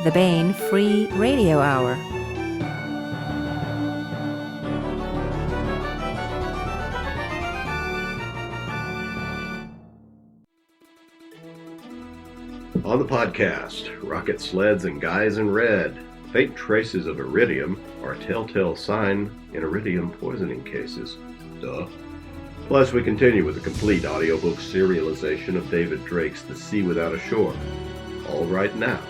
the Baen Free Radio Hour. On the podcast, rocket sleds and guys in red. Faint traces of iridium are a telltale sign in iridium poisoning cases. Duh. Plus, we continue with the complete audiobook serialization of David Drake's The Sea Without a Shore. All right now.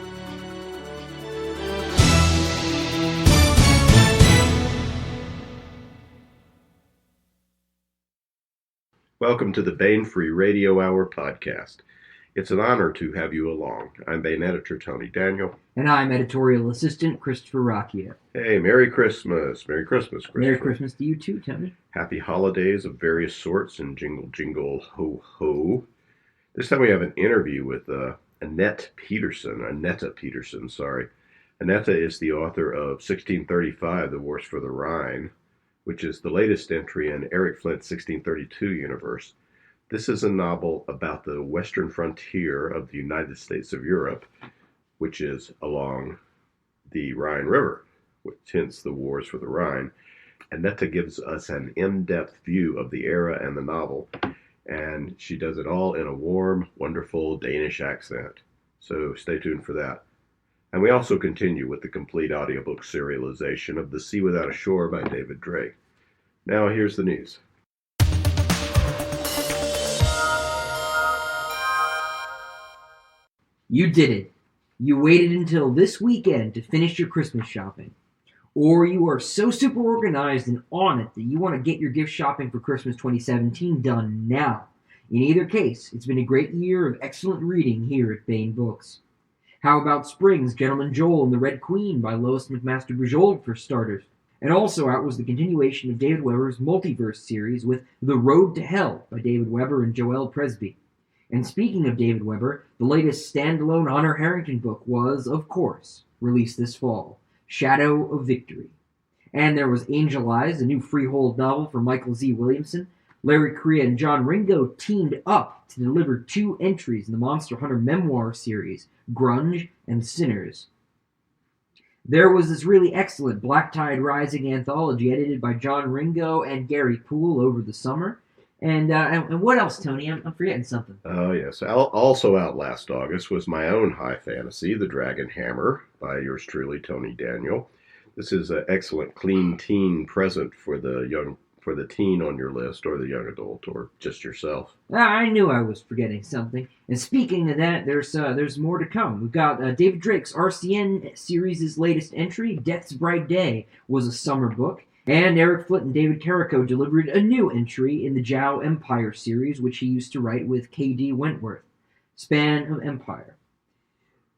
Welcome to the Baen Free Radio Hour podcast. It's an honor to have you along. I'm Baen editor Tony Daniel. And I'm editorial assistant Christopher Rocchia. Hey, Merry Christmas. Merry Christmas, Christopher. Merry Christmas to you too, Tony. Happy holidays of various sorts and jingle, jingle, ho, ho. This time we have an interview with Anette Pedersen. Anette is the author of 1635, The Wars for the Rhine, which is the latest entry in Eric Flint's 1632 universe. This is a novel about the western frontier of the United States of Europe, which is along the Rhine River, hence the Wars for the Rhine. Annette gives us an in-depth view of the era and the novel, and she does it all in a warm, wonderful Danish accent. So stay tuned for that. And we also continue with the complete audiobook serialization of The Sea Without a Shore by David Drake. Now here's the news. You did it. You waited until this weekend to finish your Christmas shopping. Or you are so super organized and on it that you want to get your gift shopping for Christmas 2017 done now. In either case, it's been a great year of excellent reading here at Baen Books. How about Spring's Gentleman Joel and the Red Queen by Lois McMaster Bujold for starters? And also out was the continuation of David Weber's Multiverse series with The Road to Hell by David Weber and Joel Presby. And speaking of David Weber, the latest standalone Honor Harrington book was, of course, released this fall, Shadow of Victory. And there was Angel Eyes, a new freehold novel from Michael Z. Williamson. Larry Correia and John Ringo teamed up to deliver 2 entries in the Monster Hunter memoir series, Grunge and Sinners. There was this really excellent Black Tide Rising anthology edited by John Ringo and Gary Poole over the summer. And what else, Tony? I'm forgetting something. Oh, yes. Also out last August was my own high fantasy, The Dragon Hammer, by yours truly, Tony Daniel. This is an excellent clean teen present for the teen on your list, or the young adult, or just yourself. I knew I was forgetting something. And speaking of that, there's more to come. We've got David Drake's RCN series' latest entry, Death's Bright Day, was a summer book. And Eric Flint and David Carrico delivered a new entry in the Zhao Empire series, which he used to write with K.D. Wentworth, Span of Empire.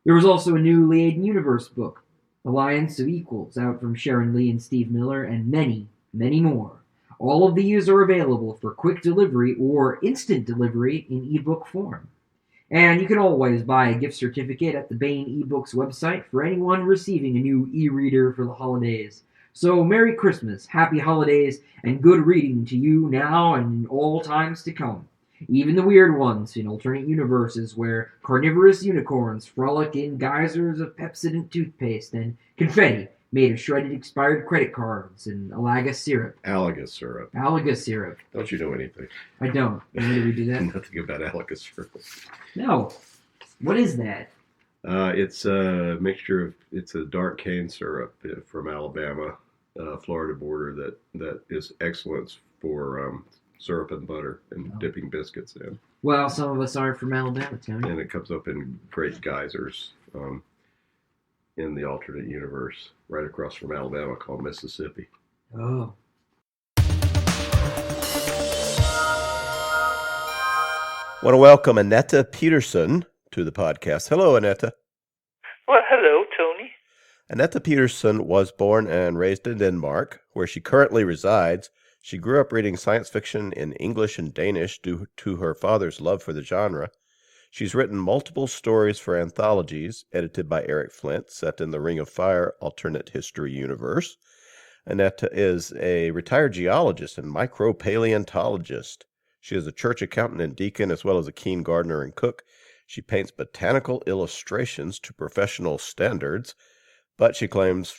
There was also a new Liaden Universe book, Alliance of Equals, out from Sharon Lee and Steve Miller, and many, many more. All of these are available for quick delivery or instant delivery in ebook form. And you can always buy a gift certificate at the Baen eBooks website for anyone receiving a new e-reader for the holidays. So, Merry Christmas, Happy Holidays, and good reading to you now and in all times to come. Even the weird ones in alternate universes where carnivorous unicorns frolic in geysers of Pepsodent toothpaste and confetti made of shredded expired credit cards and Alaga syrup. Alaga syrup. Alaga syrup. Don't you know anything? I don't. When did we do that? Nothing about Alaga syrup. No. What is that? It's a mixture of, it's a dark cane syrup from Alabama, Florida border that is excellent for syrup and butter and dipping biscuits in. Well, some of us aren't from Alabama, Tony. And it comes up in great geysers in the alternate universe right across from Alabama called Mississippi. Oh. I want to welcome Anette Pedersen to the podcast. Hello, Anette. Well, hello, Tony. Anette Pedersen was born and raised in Denmark, where she currently resides. She grew up reading science fiction in English and Danish due to her father's love for the genre. She's written multiple stories for anthologies, edited by Eric Flint, set in the Ring of Fire alternate history universe. Anette is a retired geologist and micropaleontologist. She is a church accountant and deacon, as well as a keen gardener and cook. She paints botanical illustrations to professional standards, but she claims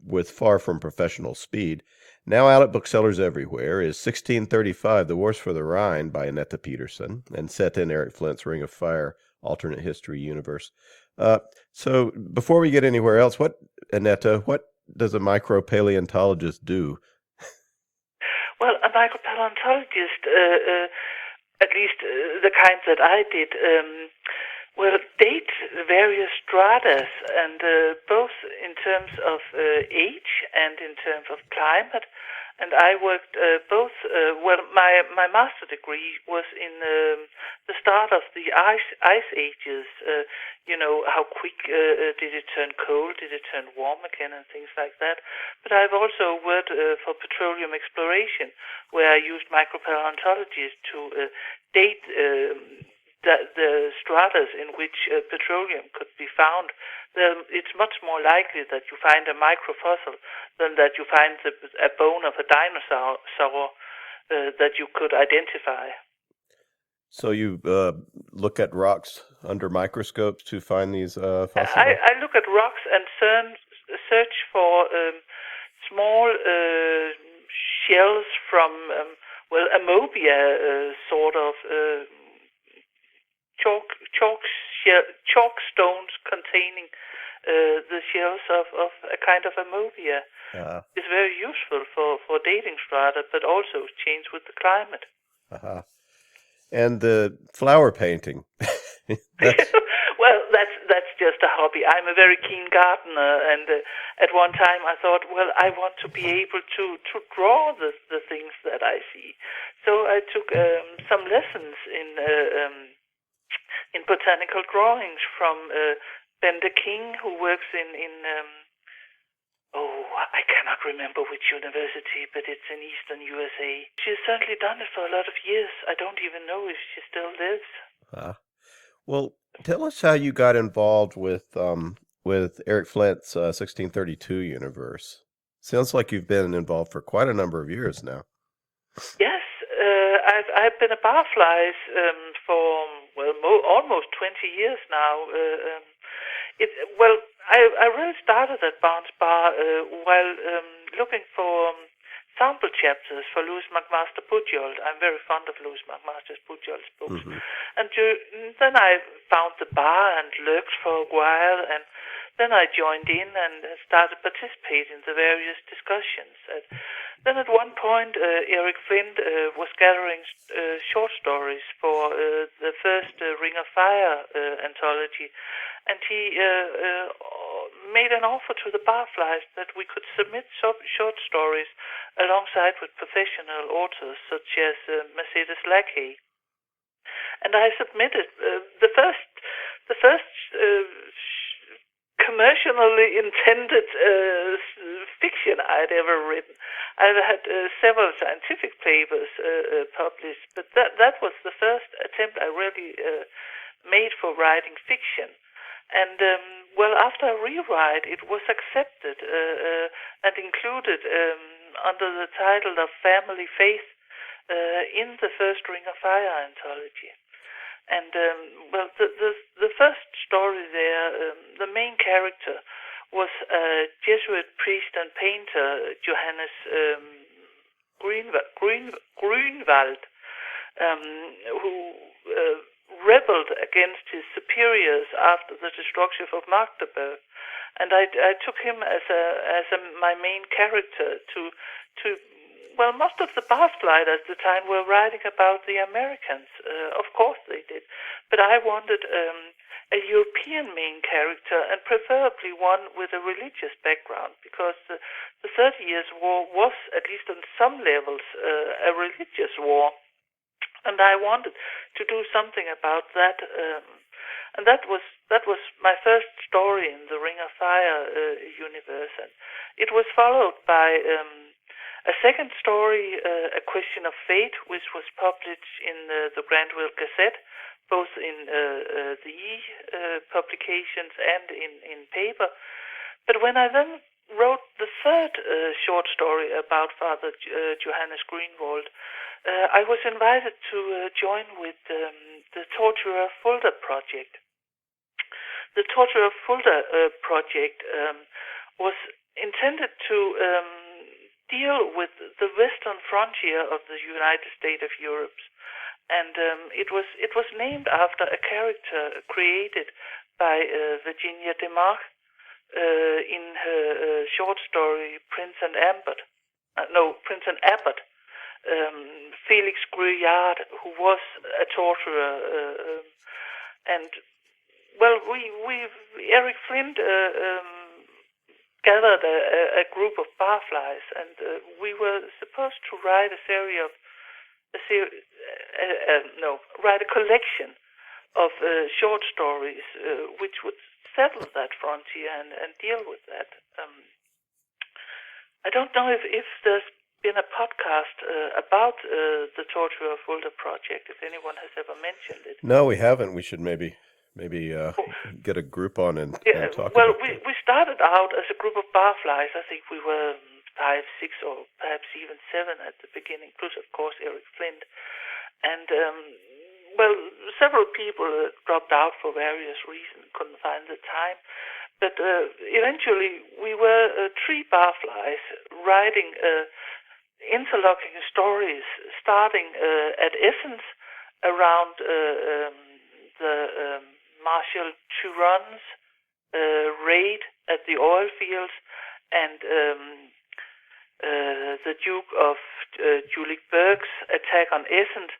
with far from professional speed. Now out at booksellers everywhere is 1635, The Wars for the Rhine by Anette Pedersen, and set in Eric Flint's Ring of Fire alternate history universe. So before we get anywhere else, Annette, what does a micropaleontologist do? Well, a micropaleontologist, at least the kind that I did, will date various stratas, and both in terms of age and in terms of climate. And I worked both. My master degree was in the start of the ice ages. How quick did it turn cold? Did it turn warm again, and things like that. But I've also worked for petroleum exploration, where I used micropaleontology to date the stratas in which petroleum could be found. It's much more likely that you find a microfossil than that you find a bone of a dinosaur that you could identify. So you look at rocks under microscopes to find these fossils? I look at rocks and search for small shells from, amobia sort of chalk stones containing the shells of a kind of amobia. It's very useful for dating strata, but also change with the climate. And the flower painting. Well, that's just a hobby. I'm a very keen gardener, and at one time I thought, well, I want to be able to draw the things that I see. So I took some lessons in botanical drawings from Ben King, who works in I cannot remember which university, but it's in Eastern USA. She's certainly done it for a lot of years. I don't even know if she still lives. Well, tell us how you got involved with Eric Flint's 1632 universe. Sounds like you've been involved for quite a number of years now. Yes, I've been a barflies for almost 20 years now. I really started at Barnes Bar while looking for sample chapters for Louis McMaster Bujold. I'm very fond of Louis McMaster Bujold's books. Mm-hmm. And then I found the bar and lurked for a while, and then I joined in and started participating in the various discussions. Then at one point, Eric Flint was gathering short stories for the first Ring of Fire anthology, and he made an offer to the barflies that we could submit short stories alongside with professional authors such as Mercedes Lackey. And I submitted the first commercially intended fiction I'd ever written. I've had several scientific papers published, but that was the first attempt I really made for writing fiction. And after a rewrite, it was accepted and included under the title of Family Faith in the first Ring of Fire anthology. And the first story there, the main character was a Jesuit priest and painter, Johannes Grünwald, who rebelled against his superiors after the destruction of Magdeburg, and I took him as my main character to most of the barflies at the time were writing about the Americans. Of course they did, but I wanted a European main character, and preferably one with a religious background, because the 30 Years' War was, at least on some levels, a religious war. And I wanted to do something about that, and that was my first story in the Ring of Fire universe. And it was followed by a second story, A Question of Fate, which was published in the Grandville Gazette, both in the publications and in paper. But when I then wrote the third short story about Father Johannes Grünwald, I was invited to join with the Torturer Fulda project. The Torturer Fulda project was intended to deal with the western frontier of the United States of Europe, and it was named after a character created by Virginia DeMarc in her short story Prince and Abbot. Felix Gruyard, who was a torturer, and well, Eric Flint gathered a group of barflies, and we were supposed to write write a collection of short stories which would settle that frontier and deal with that. I don't know if there's been a podcast about the Torturer Fulda project, if anyone has ever mentioned it. No, we haven't. We should maybe get a group on and talk well, about that. we started out as a group of barflies. I think we were 5, 6, or perhaps even 7 at the beginning, plus, of course, Eric Flint. And, several people dropped out for various reasons, couldn't find the time. But eventually, we were 3 barflies writing interlocking stories, starting at Essence around the Marshal Turon's raid at the oil fields, and the Duke of Jülichberg's attack on Essence.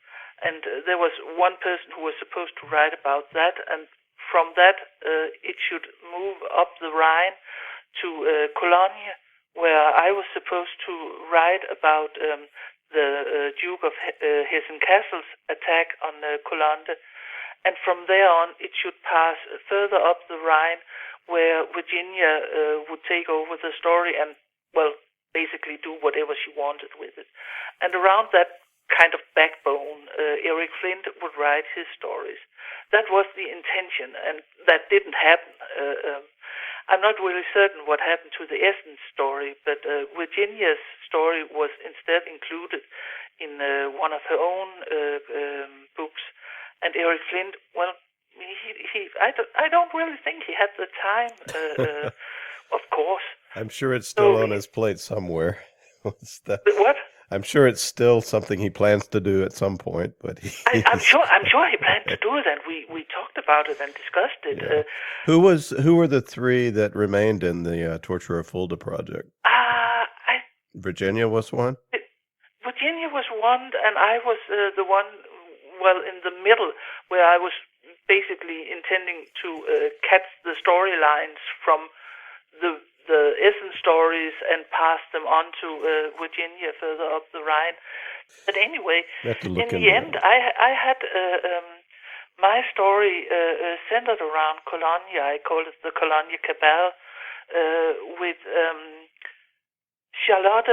And there was one person who was supposed to write about that, and from that it should move up the Rhine to Cologne, where I was supposed to write about the Duke of Hessen-Kassel's attack on Cologne. And from there on, it should pass further up the Rhine, where Virginia would take over the story and, basically do whatever she wanted with it. And around that kind of backbone, Eric Flint would write his stories. That was the intention, and that didn't happen. I'm not really certain what happened to the Essence story, but Virginia's story was instead included in one of her own books. And Eric Flint, I don't really think he had the time, of course. I'm sure it's still on his plate somewhere. What? I'm sure it's still something he plans to do at some point, but I'm sure he planned to do it, and we talked about it and discussed it. Yeah. Who were the 3 that remained in the Torturer Fulda project? Virginia was one? Virginia was one, and I was the one, in the middle, where I was basically intending to catch the storylines from the Essen stories and pass them on to Virginia further up the Rhine. But anyway, in the end, I had my story centered around Cologne. I called it the Cologne Cabal, with Charlotte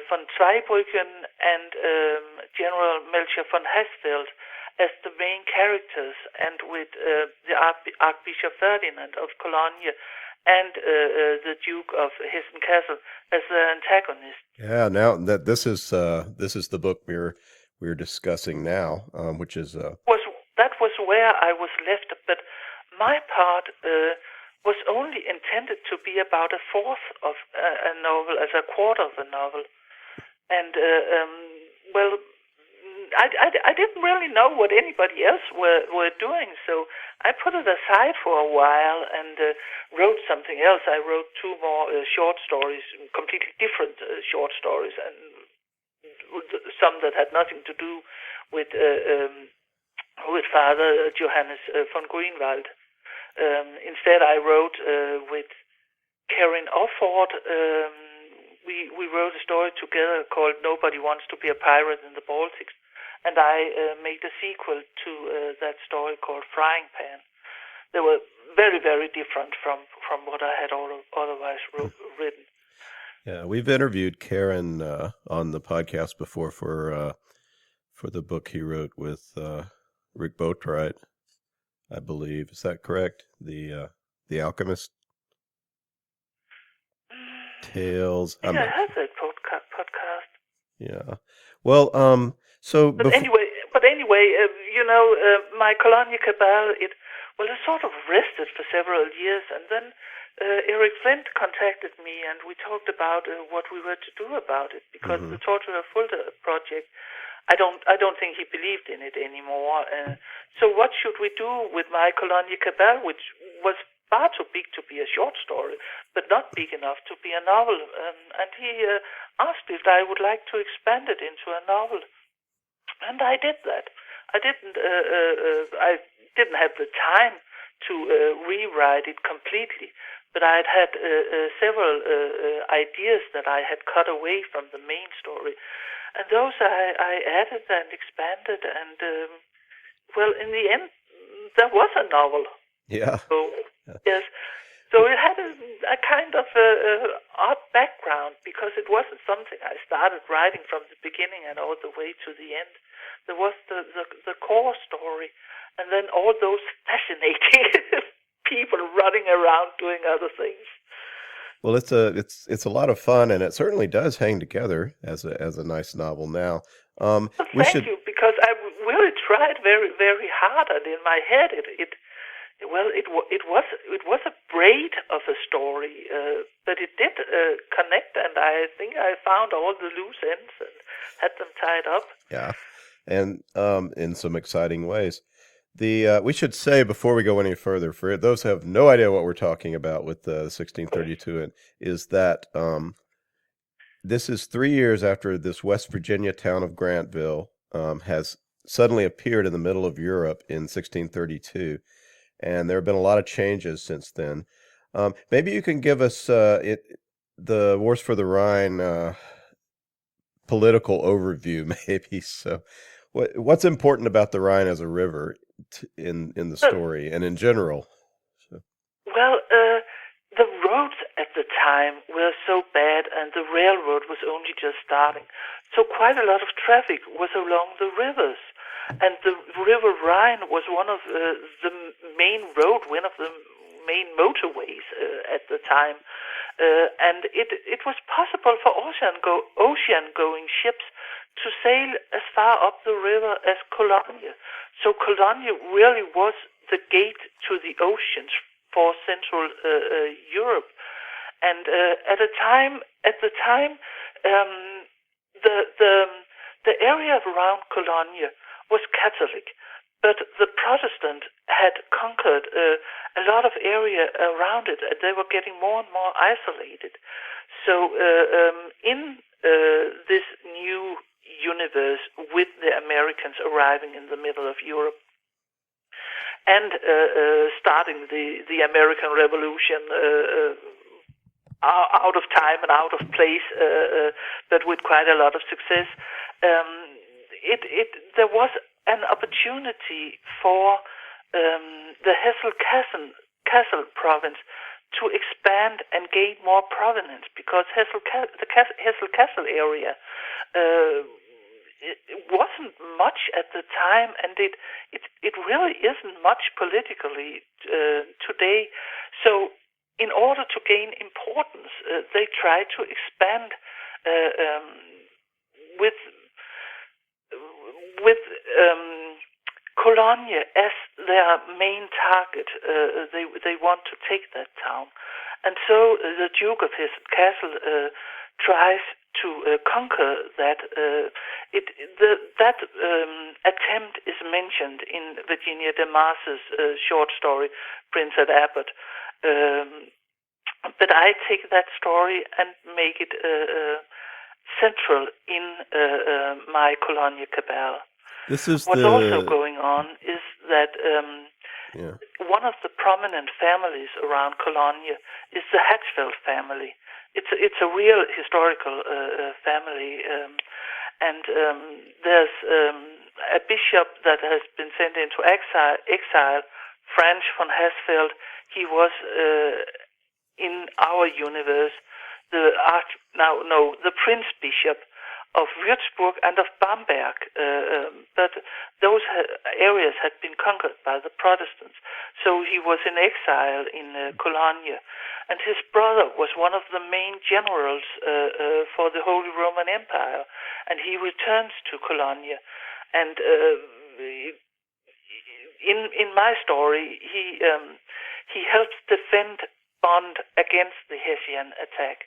von Zweibrücken and General Melchior von Hasfeld as the main characters, and with the Archbishop Ferdinand of Cologne and the Duke of Hessen-Kassel as the antagonist. Yeah, now that this is the book we're discussing now, which is that was where I was left, but my part was only intended to be about a fourth of a novel, as a quarter of a novel, and I didn't really know what anybody else were doing, so I put it aside for a while and wrote something else. I wrote 2 more short stories, completely different short stories, and some that had nothing to do with Father Johannes von Grünwald. Instead, I wrote with Karin Offord. We wrote a story together called Nobody Wants to Be a Pirate in the Baltics, and I made a sequel to that story called Frying Pan. They were very, very different from what I had otherwise written. Yeah, we've interviewed Karen on the podcast before for the book he wrote with Rick Boatwright, I believe. Is that correct? The Alchemist Tales. I heard that podcast. Yeah. Well, so but anyway, but But anyway, my Colonia Cabal, it sort of rested for several years, and then Eric Flint contacted me, and we talked about what we were to do about it, because the Tortuga Fulda project, I don't think he believed in it anymore. So what should we do with my Colonia Cabal, which was far too big to be a short story, but not big enough to be a novel? And he asked if I would like to expand it into a novel, and I did that. I didn't have the time to rewrite it completely, but I had several ideas that I had cut away from the main story, and those I added and expanded, and in the end, there was a novel. Yeah. So, yes. So it had a kind of odd background, because it wasn't something I started writing from the beginning and all the way to the end. There was the core story, and then all those fascinating people running around doing other things. Well, it's a lot of fun, and it certainly does hang together as a nice novel. Now, thank you, because I really tried very, very hard, and in my head it was a braid of a story, but it did connect, and I think I found all the loose ends and had them tied up. Yeah, and in some exciting ways. We should say before we go any further, for those who have no idea what we're talking about with the 1632, is that this is 3 years after this West Virginia town of Grantville has suddenly appeared in the middle of Europe in 1632. And there have been a lot of changes since then. Maybe you can give us the Wars for the Rhine political overview, maybe. So, what's important about the Rhine as a river in the story and in general? So. Well, the roads at the time were so bad, and the railroad was only just starting. So quite a lot of traffic was along the rivers. And the River Rhine was one of the main motorways at the time. And it was possible for ocean-going ships to sail as far up the river as Cologne. So Cologne really was the gate to the oceans for Central Europe. And at the time, the area around Cologne was Catholic, but the Protestant had conquered a lot of area around it, and they were getting more and more isolated. So in this new universe, with the Americans arriving in the middle of Europe and starting the American Revolution out of time and out of place, but with quite a lot of success, there was an opportunity for the Hesse-Kassel province to expand and gain more provenance, because the Hesse-Kassel area it wasn't much at the time, and it really isn't much politically today. So in order to gain importance, they tried to expand with Cologne as their main target. They want to take that town, and so the Duke of Hesse-Kassel tries to conquer that. That attempt is mentioned in Virginia Demars's short story Prince and Abbot. But I take that story and make it central in my Cologne Cabal. What's also going on is that one of the prominent families around Cologne is the Hatchfeld family. It's a real historical family, and there's a bishop that has been sent into exile, Franz von Hassfeld. He was in our universe the Prince Bishop of Würzburg and of Bamberg, but those areas had been conquered by the Protestants. So he was in exile in Cologne, and his brother was one of the main generals for the Holy Roman Empire, and he returns to Cologne. And in my story, he helps defend Bond against the Hessian attack.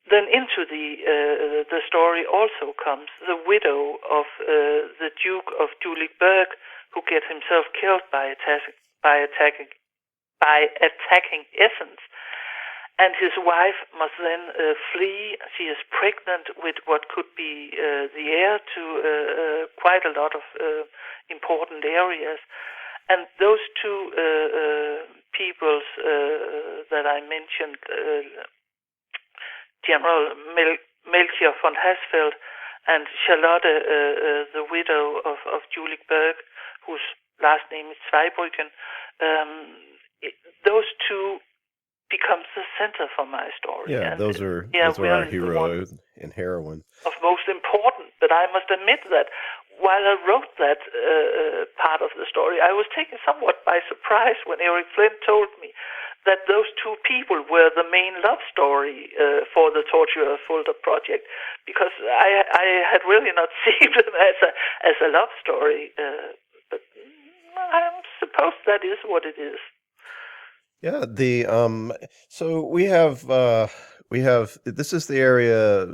Then into the story also comes the widow of the Duke of Jülichberg, who gets himself killed by attacking Essens, and his wife must then flee. She is pregnant with what could be the heir to quite a lot of important areas, and those two peoples that I mentioned. General Melchior von Hasfeld and Charlotte, the widow of Jülichberg, whose last name is Zweibrücken, those two becomes the center for my story. Yeah, and those are our hero and heroine. Of most important, but I must admit that while I wrote that part of the story, I was taken somewhat by surprise when Eric Flint told me that those two people were the main love story for the Torture Folder project, because I had really not seen them as a love story, but I suppose that is what it is. Yeah, so we have this is the area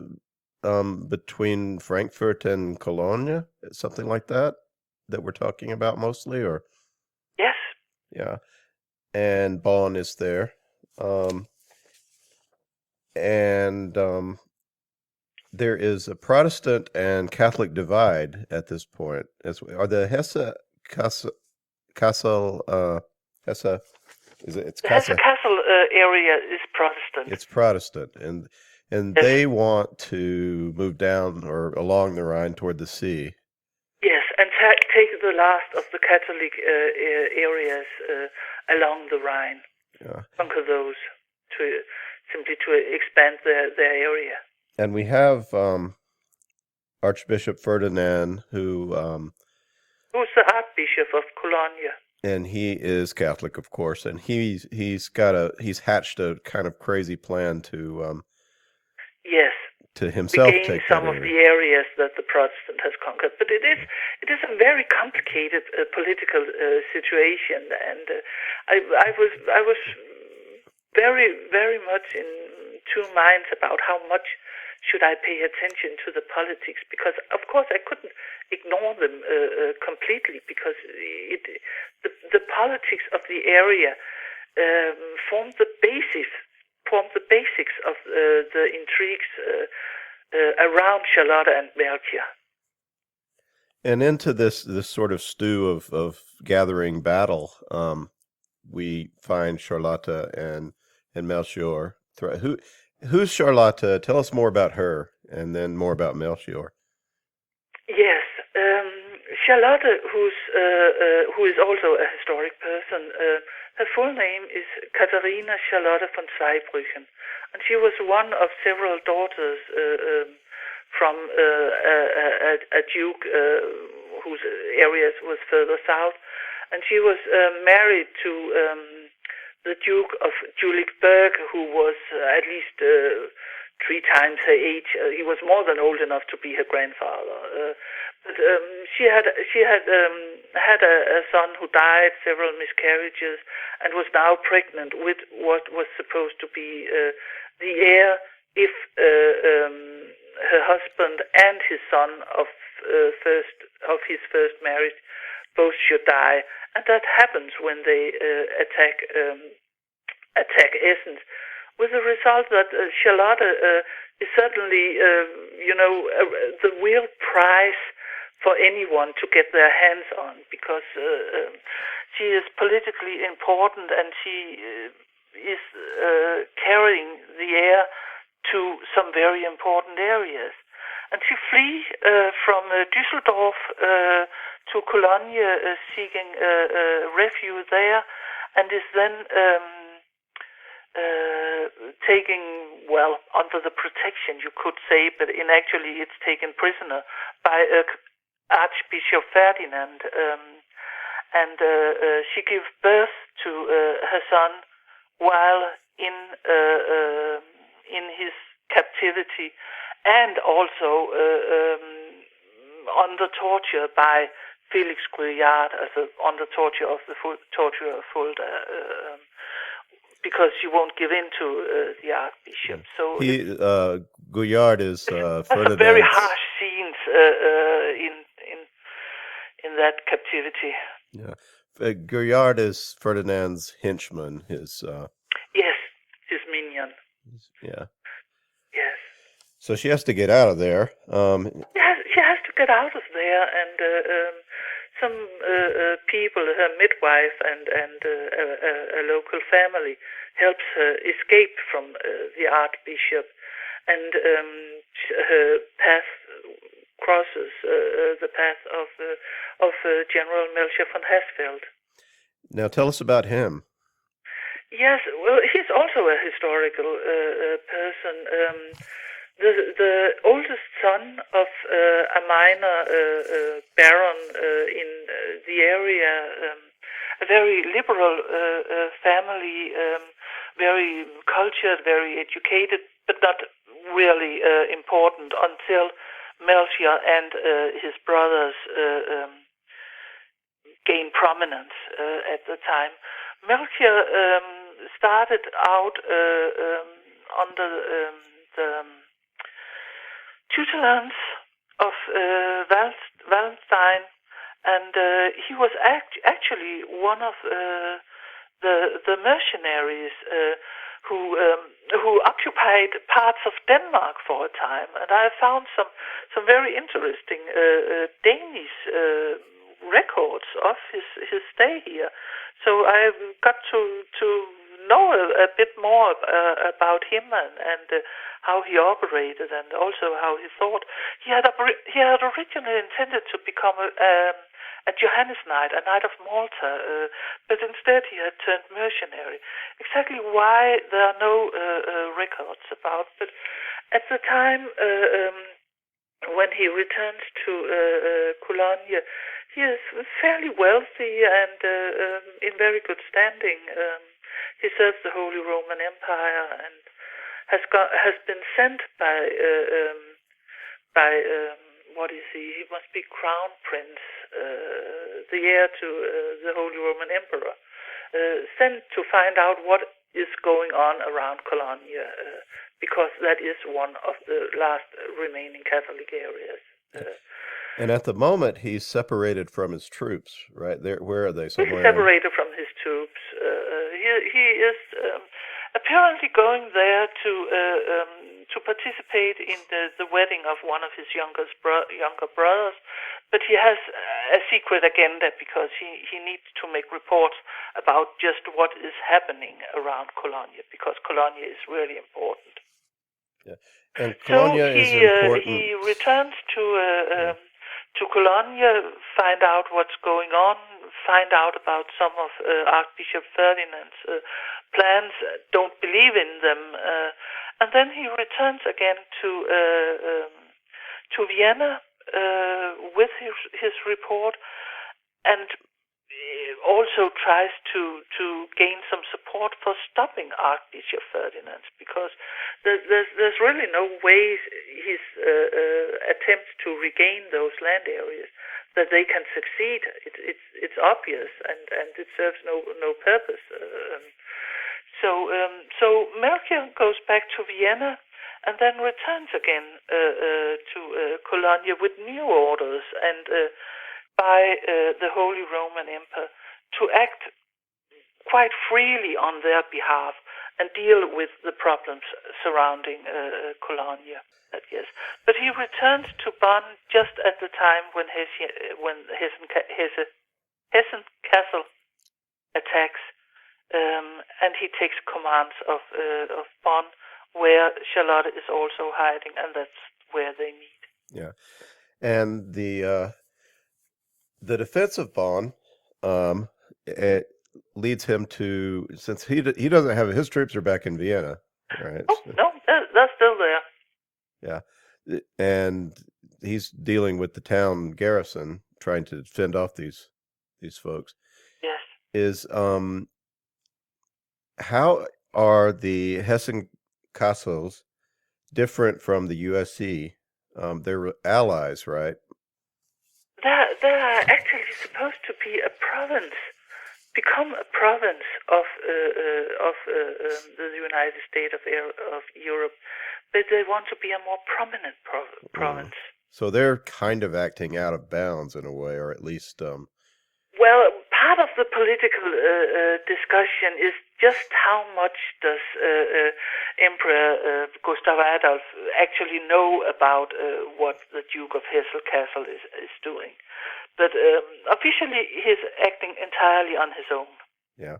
between Frankfurt and Cologne, something like that we're talking about mostly, or? Yes. Yeah. And Baen is there. There is a Protestant and Catholic divide at this point. Are the Hesse Kassel Hesse? It's The Kassel. Hesse-Kassel area is Protestant. It's Protestant, and yes. They want to move down or along the Rhine toward the sea. Yes, and take the last of the Catholic areas along the Rhine. Yeah. Conquer those simply to expand their area. And we have Archbishop Ferdinand, who's the Archbishop of Cologne. And he is Catholic, of course, and he's hatched a kind of crazy plan to yes, to himself regain take some that of the areas that the Protestant has conquered. But it is a very complicated political situation, and I was very, very much in two minds about how much should I pay attention to the politics, because of course I couldn't ignore them completely, because the politics of the area formed the basics of the intrigues around Charlotte and Melchior. And into this sort of stew of gathering battle, we find Charlotte and Melchior. Who's Charlotte? Tell us more about her, and then more about Melchior. Yes, Charlotte, who is also a historic person. Her full name is Katharina Charlotte von Zweibrücken, and she was one of several daughters from a duke whose areas was further south, and she was married to the Duke of Jülichberg, who was at least 3 times her age. He was more than old enough to be her grandfather. But she had a son who died, several miscarriages, and was now pregnant with what was supposed to be the heir if her husband and his son of his first marriage both should die. And that happens when they attack Essens, with the result that Charlotte is certainly, the real prize for anyone to get their hands on, because she is politically important, and she is carrying the heir to some very important areas. And she flees from Düsseldorf to Cologne, seeking refuge there, and is then taken, under the protection, you could say, but actually it's taken prisoner by Archbishop Ferdinand, and she gives birth to her son while in his captivity, and also under torture by Felix Guillard, under torture of the torture of Fulda, because you won't give in to the Archbishop. So Guillard is some Ferdinand's. very harsh scenes in that captivity. Yeah, Guillard is Ferdinand's henchman. His yes, his minion. Yeah. Yes. So she has to get out of there. She has to get out of there, and some people, her midwife and a local family, helps her escape from the Archbishop, and her path crosses the path of General Melchior von Hasfeld. Now tell us about him. Yes, well, he's also a historical person. The oldest son of a minor baron in the area, a very liberal family, very cultured, very educated, but not really important until Melchior and his brothers gained prominence at the time. Melchior started out under the tutelance of Wallenstein, and he was actually one of the mercenaries who occupied parts of Denmark for a time. And I found some very interesting Danish records of his stay here. So I got to know a bit more about him and how he operated, and also how he thought. He had originally intended to become a Johannes Knight, a Knight of Malta, but instead he had turned mercenary. Exactly why there are no records about, but at the time when he returns to Cologne, he is fairly wealthy and in very good standing. He serves the Holy Roman Empire and has been sent by what is he? He must be Crown Prince, the heir to the Holy Roman Emperor, sent to find out what is going on around Cologne, because that is one of the last remaining Catholic areas. And at the moment, he's separated from his troops, right? Where are they? Somewhere he's separated from his troops. He is apparently going there to participate in the wedding of one of his younger brothers, but he has a secret agenda because he needs to make reports about just what is happening around Cologne, because Cologne is really important. Yeah. And Cologne is important. He returns to Cologne, find out what's going on, find out about some of Archbishop Ferdinand's plans, don't believe in them, and then he returns again to Vienna with his report, and also tries to gain some support for stopping Archbishop Ferdinand, because there's really no way his attempts to regain those land areas that they can succeed. It's obvious, and it serves no purpose. So Melchior goes back to Vienna and then returns again to Cologne with new orders and by the Holy Roman Emperor to act quite freely on their behalf and deal with the problems surrounding Cologne. Yes, but he returns to Baen just at the time when Hessen Castle attacks, and he takes commands of Baen, where Charlotte is also hiding, and that's where they meet. Yeah, and the defense of Baen it leads him to, since he doesn't have his troops are back in Vienna, right? Oh, no, they're still there. Yeah, and he's dealing with the town garrison, trying to fend off these folks. Yes. Is how are the Hessen Castles different from the USC? They're allies, right? they're actually supposed to be a province, become a province of the United States of Europe, but they want to be a more prominent province. So they're kind of acting out of bounds in a way, or at least. Well, part of the political discussion is just how much does Emperor Gustav Adolf actually know about what the Duke of Hesse-Kassel is doing. But officially, he's acting entirely on his own. Yeah,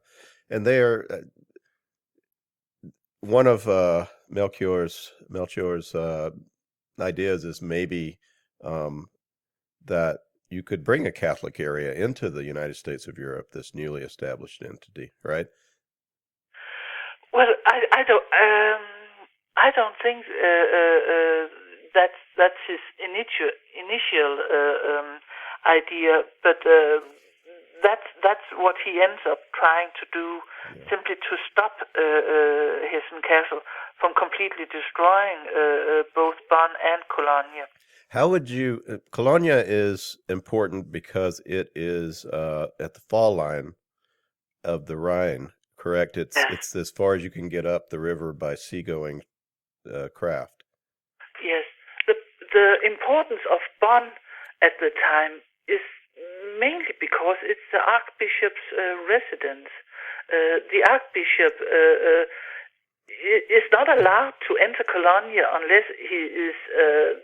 and they are one of Melchior's ideas is maybe that you could bring a Catholic area into the United States of Europe, this newly established entity, right? Well, I don't think that's his initial idea, but that's what he ends up trying to do, simply to stop Hessen-Kassel from completely destroying both Bonn and Cologne. How would you? Cologne is important because it is at the fall line of the Rhine. Correct. It's as far as you can get up the river by seagoing craft. Yes. The importance of Bonn at the time is mainly because it's the Archbishop's residence. The Archbishop is not allowed to enter Cologne unless he is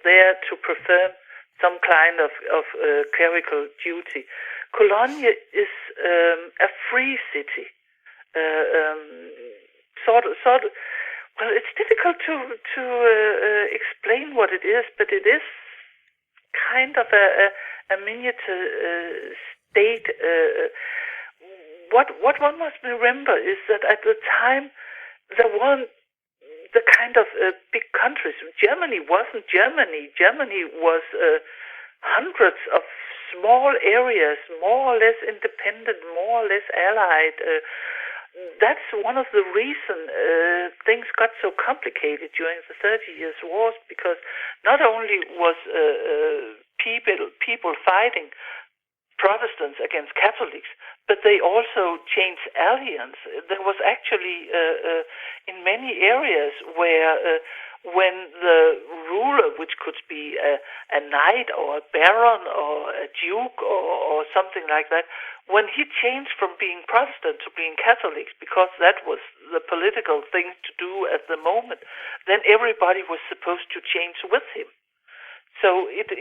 there to perform some kind of clerical duty. Cologne is a free city. Sort of. Well, it's difficult to explain what it is, but it is kind of a miniature state. What one must remember is that at the time there weren't the kind of big countries. Germany wasn't Germany. Germany was hundreds of small areas, more or less independent, more or less allied. That's one of the reasons things got so complicated during the 30 Years' Wars, because not only was people fighting Protestants against Catholics, but they also changed alliance. There was actually in many areas where when the ruler, which could be a knight or a baron or a duke or something like that, when he changed from being Protestant to being Catholic, because that was the political thing to do at the moment, then everybody was supposed to change with him. So it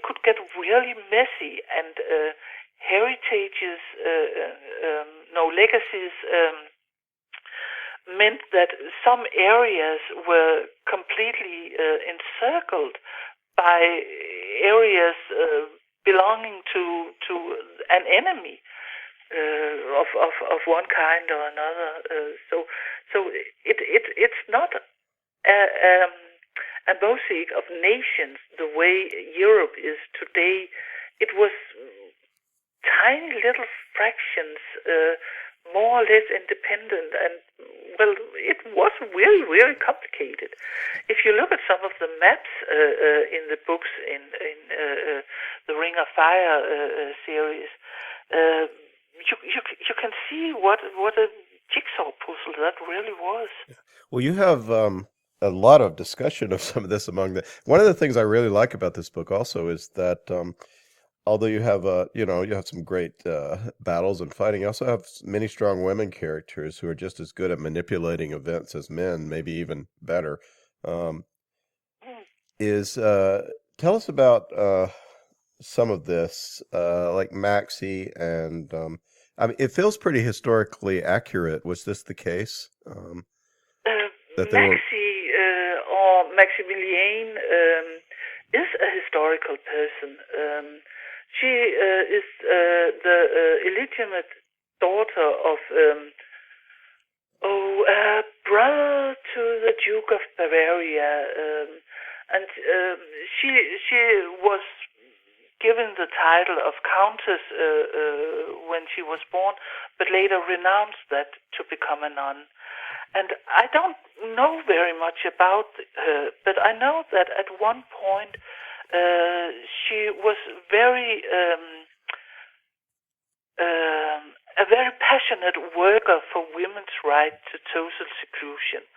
could get really messy, and heritages, legacies meant that some areas were completely encircled by areas belonging to an enemy of one kind or another. So it's not a mosaic of nations the way Europe is today. It was tiny little fractions, more or less independent, and well, it was really, really complicated. If you look at some of the maps in the books in the Ring of Fire series, you can see what a jigsaw puzzle that really was. Well, you have a lot of discussion of some of this among the. One of the things I really like about this book also is that although you have you have some great battles and fighting, you also have many strong women characters who are just as good at manipulating events as men, maybe even better. Tell us about some of this, like Maxie, and I mean, it feels pretty historically accurate. Was this the case? Maxie or Maximilian is a historical person. She is the illegitimate daughter of a brother to the Duke of Bavaria, and she was given the title of Countess when she was born, but later renounced that to become a nun. And I don't know very much about her, but I know that at one point she was very a very passionate worker for women's right to total seclusion.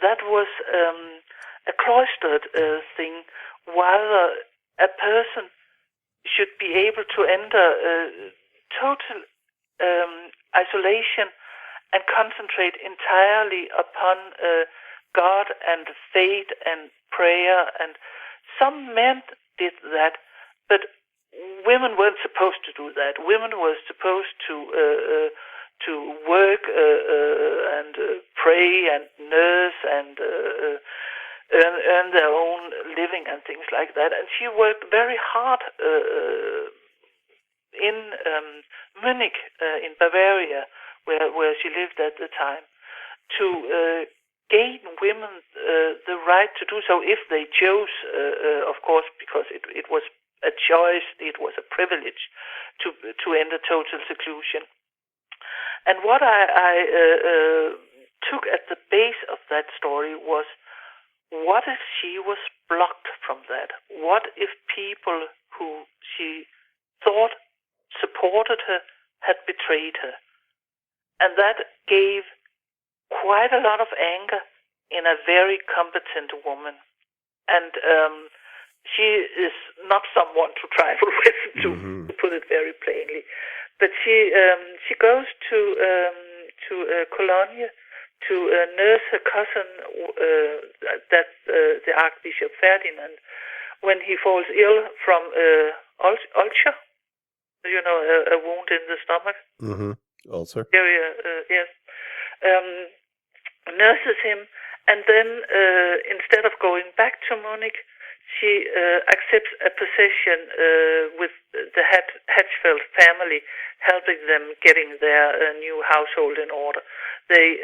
That was a cloistered thing, while a person should be able to enter total isolation and concentrate entirely upon God and faith and prayer. And some men did that, but women weren't supposed to do that. Women were supposed to work and pray and nurse and earn their own living and things like that. And she worked very hard in Munich, in Bavaria, where she lived at the time, to gain women the right to do so if they chose, of course, because it was a choice, it was a privilege to enter total seclusion. And what I took at the base of that story was, what if she was blocked from that? What if people who she thought supported her had betrayed her? And that gave quite a lot of anger in a very competent woman. And she is not someone to trifle with, to put it very plainly. But she goes to Cologne to nurse her cousin, that's the Archbishop Ferdinand, when he falls ill from ulcer, a wound in the stomach. Ulcer. Yes. Nurses him, and then instead of going back to Munich, she accepts a position with the Hatchfeld family, helping them getting their new household in order. They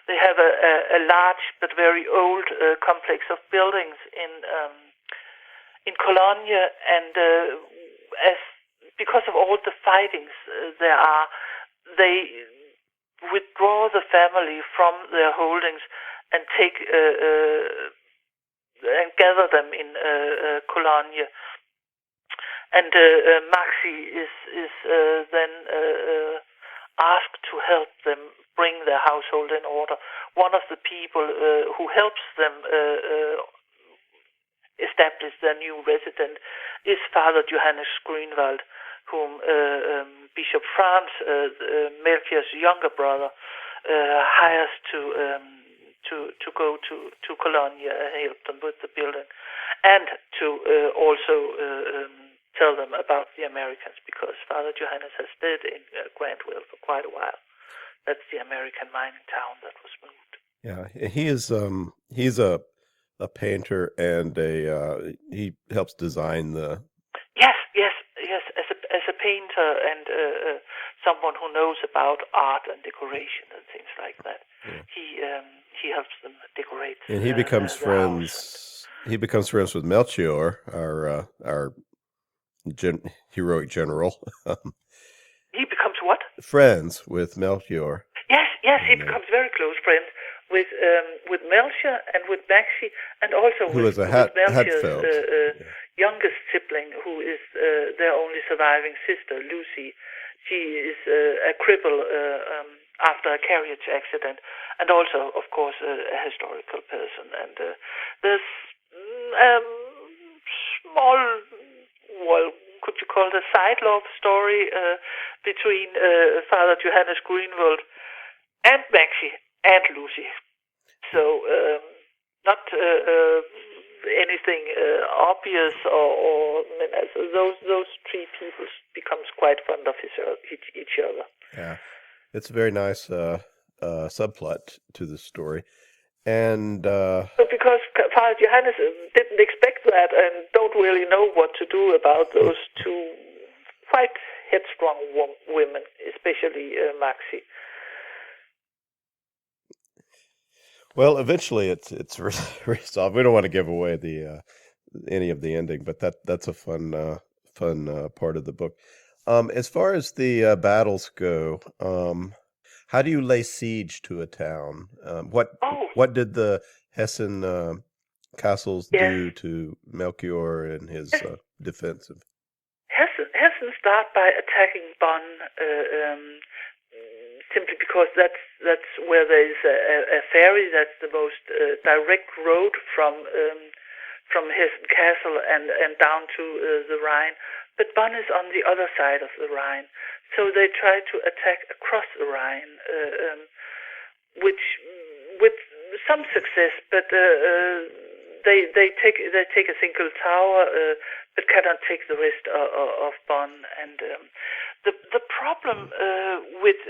have a large but very old complex of buildings in Cologne, and because of all the fightings they withdraw the family from their holdings and take and gather them in Cologne. And Maxi is then asked to help them bring their household in order. One of the people who helps them establish their new resident is Father Johannes Grünwald, whom Bishop Franz, Melchior's younger brother, hires to go to Cologne and help them with the building, and to also tell them about the Americans, because Father Johannes has stayed in Grandville for quite a while. That's the American mining town that was moved. Yeah, he's a painter, and he helps design the. Yes. As a painter and someone who knows about art and decoration and things like that, he helps them decorate. And he becomes friends. House. He becomes friends with Melchior, our heroic general. He becomes what? Friends with Melchior. Yes, he becomes very close friends with Melchior and with Maxi, and also with Melchior's youngest sibling, who is their only surviving sister, Lucy. She is a cripple after a carriage accident, and also, of course, a historical person. And there's small, well, could you call it a side love story between Father Johannes Grünwald and Maxi and Lucy. So not anything obvious, or those three people becomes quite fond of each other. Yeah, it's a very nice subplot to the story. And so because Father Johannes didn't expect that and don't really know what to do about those two quite headstrong women, especially Maxi. Well, eventually it's resolved. We don't want to give away the any of the ending, but that's a fun part of the book. As far as the battles go, how do you lay siege to a town? What did the Hessen castles do to Melchior and his defensive? Hessen start by attacking Bonn simply because that's where there is a ferry. That's the most direct road from Hessen Castle and down to the Rhine. But Bonn is on the other side of the Rhine, so they try to attack across the Rhine, which with some success. But they take a single tower, but cannot take the rest of Bonn. And the problem with